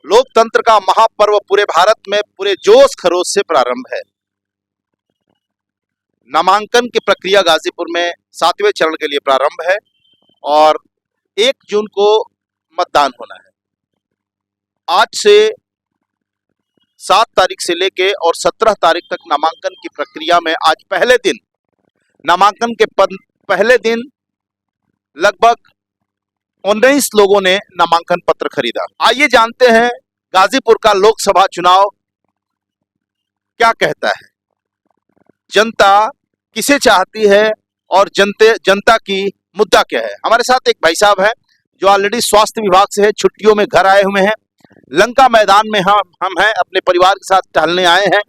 लोकतंत्र का महापर्व पूरे भारत में पूरे जोश खरोश से प्रारंभ है। नामांकन की प्रक्रिया गाजीपुर में 7वें चरण के लिए प्रारंभ है और 1 जून को मतदान होना है। आज से 7 तारीख से लेके और 17 तारीख तक नामांकन की प्रक्रिया में आज पहले दिन नामांकन के पहले दिन लगभग 19 लोगों ने नामांकन पत्र खरीदा। आइए जानते हैं गाजीपुर का लोकसभा चुनाव क्या कहता है, जनता किसे चाहती है और जनता की मुद्दा क्या है। हमारे साथ एक भाई साहब हैं जो ऑलरेडी स्वास्थ्य विभाग से है, छुट्टियों में घर आए हुए हैं। लंका मैदान में हम हैं, अपने परिवार के साथ टहलने आए हैं।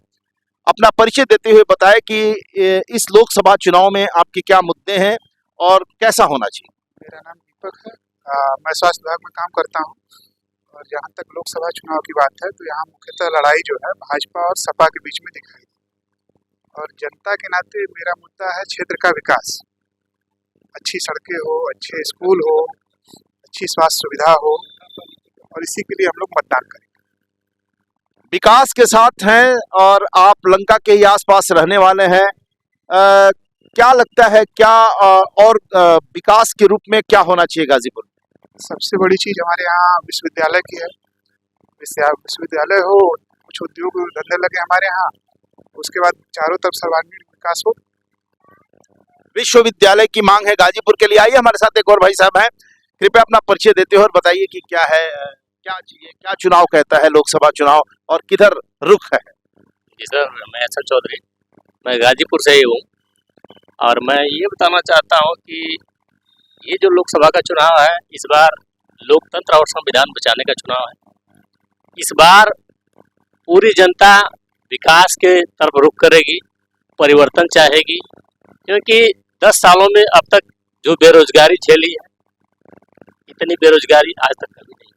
अपना परिचय देते हुए बताएं कि इस लोकसभा चुनाव में आपके क्या मुद्दे हैं और कैसा होना चाहिए। मेरा नाम दीपक है। मैं स्वास्थ्य विभाग में काम करता हूं और जहां तक लोकसभा चुनाव की बात है तो यहां मुख्यतः लड़ाई जो है भाजपा और सपा के बीच में दिखाई दी और जनता के नाते मेरा मुद्दा है क्षेत्र का विकास। अच्छी सड़कें हो, अच्छे स्कूल हो, अच्छी स्वास्थ्य सुविधा हो और इसी के लिए हम लोग मतदान करेंगे। विकास के साथ हैं और आप लंका के ही आसपास रहने वाले हैं। क्या लगता है क्या और विकास के रूप में क्या होना चाहिए गाजीपुर में? सबसे बड़ी चीज हमारे यहाँ विश्वविद्यालय की है। विश्वविद्यालय हो, कुछ उद्योग धंधे लगे हमारे यहाँ, उसके बाद चारों तरफ सर्वांगीण विकास हो। विश्वविद्यालय की मांग है गाजीपुर के लिए। आइए हमारे साथ एक और भाई साहब हैं, कृपया अपना परिचय देते हो और बताइए कि क्या है, क्या चाहिए, क्या चुनाव कहता है लोकसभा चुनाव और किधर रुख है। जी सर, मैं अशोक चौधरी, मैं गाजीपुर से ही हूँ और मैं ये बताना चाहता हूँ कि ये जो लोकसभा का चुनाव है, इस बार लोकतंत्र और संविधान बचाने का चुनाव है। इस बार पूरी जनता विकास के तरफ रुख करेगी, परिवर्तन चाहेगी, क्योंकि 10 सालों में अब तक जो बेरोजगारी झेली है, इतनी बेरोजगारी आज तक कभी नहीं।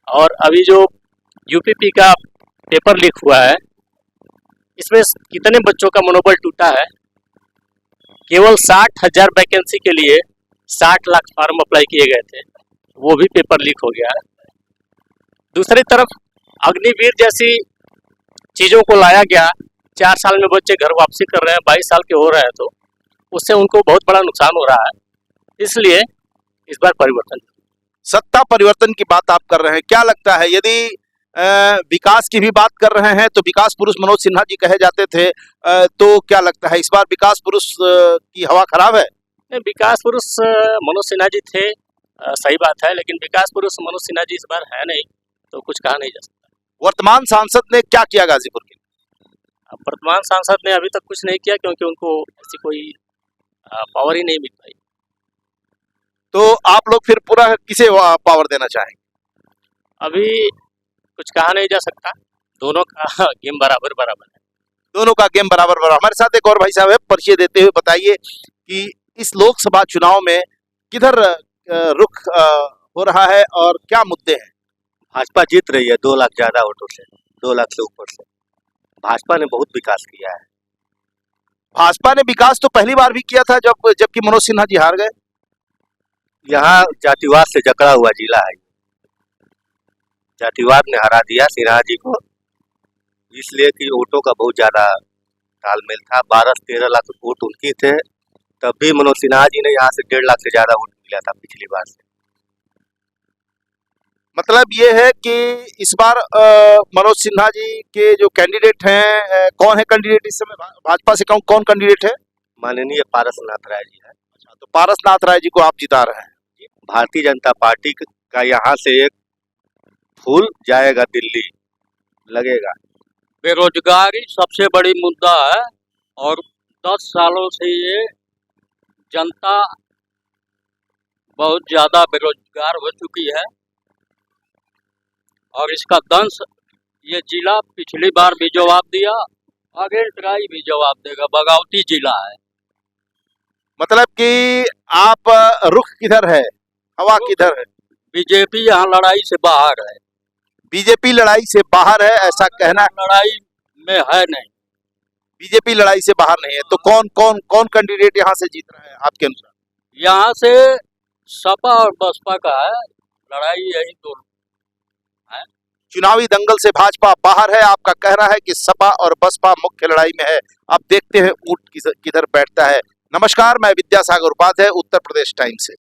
और अभी जो यूपीपी का पेपर लीक हुआ है, इसमें कितने बच्चों का मनोबल टूटा है। केवल 60,000 वैकेंसी के लिए 60 लाख फॉर्म अप्लाई किए गए थे, वो भी पेपर लीक हो गया है। दूसरी तरफ अग्निवीर जैसी चीज़ों को लाया गया, 4 साल में बच्चे घर वापसी कर रहे हैं, 22 साल के हो रहे हैं, तो उससे उनको बहुत बड़ा नुकसान हो रहा है। इसलिए इस बार परिवर्तन, सत्ता परिवर्तन की बात आप कर रहे हैं, क्या लगता है यदि विकास की भी बात कर रहे हैं तो विकास पुरुष मनोज सिन्हा जी कहे जाते थे, तो क्या लगता है इस बार विकास पुरुष की हवा खराब है? विकास पुरुष मनोज सिन्हा जी थे, सही बात है, लेकिन विकास पुरुष मनोज सिन्हा जी इस बार है नहीं, तो कुछ कहा नहीं जा सकता। वर्तमान सांसद ने क्या किया गाजीपुर के? वर्तमान सांसद ने अभी तक कुछ नहीं किया, क्योंकि उनको ऐसी कोई पावर ही नहीं मिल पाई। तो आप लोग फिर पूरा किसे पावर देना चाहेंगे? अभी कुछ कहा नहीं जा सकता, दोनों का गेम बराबर बराबर है। दोनों का गेम बराबर बराबर। हमारे साथ एक और भाई साहब है, परिचय देते हुए बताइए कि इस लोकसभा चुनाव में किधर रुख हो रहा है और क्या मुद्दे हैं। भाजपा जीत रही है 2 लाख ज्यादा वोटों से, 2 लाख से ऊपर से। भाजपा ने बहुत विकास किया है। भाजपा ने विकास तो पहली बार भी किया था जबकि मनोज सिन्हा जी हार गए। यहाँ जातिवाद से जकड़ा हुआ जिला है, जातिवाद ने हरा दिया सिन्हा जी को, इसलिए कि वोटों का बहुत ज्यादा तालमेल था। 12 से 13 लाख वोट उनकी थे, तब भी मनोज सिन्हा जी ने यहाँ से 1.5 लाख से ज्यादा वोट मिला था पिछली बार से। मतलब ये है कि इस बार मनोज सिन्हा जी के जो कैंडिडेट हैं, कौन है कैंडिडेट इस समय भाजपा से? कौन कैंडिडेट है? माननीय पारसनाथ राय जी है। अच्छा, तो पारसनाथ राय जी को आप जिता रहे हैं। भारतीय जनता पार्टी का यहाँ से एक फूल जाएगा दिल्ली, लगेगा। बेरोजगारी सबसे बड़ी मुद्दा है और 10 सालों से ये जनता बहुत ज़्यादा बेरोजगार हो चुकी है और इसका दंश ये जिला पिछली बार भी जवाब दिया, आगे ट्राई भी जवाब देगा। बगावती जिला है। मतलब कि आप रुख किधर है, हवा किधर है? बीजेपी यहाँ लड़ाई से बाहर है। बीजेपी लड़ाई से बाहर है ऐसा कहना? लड़ाई में है नहीं, बीजेपी लड़ाई से बाहर नहीं है। तो कौन कैंडिडेट यहाँ से जीत रहा है आपके अनुसार? यहाँ से सपा और बसपा का है लड़ाई, यही दोनों। है। चुनावी दंगल से भाजपा बाहर है, आपका कहना है कि सपा और बसपा मुख्य लड़ाई में है। अब देखते हैं ऊंट किधर बैठता है। नमस्कार, मैं विद्यासागर उपाध्याय, उत्तर प्रदेश टाइम्स से।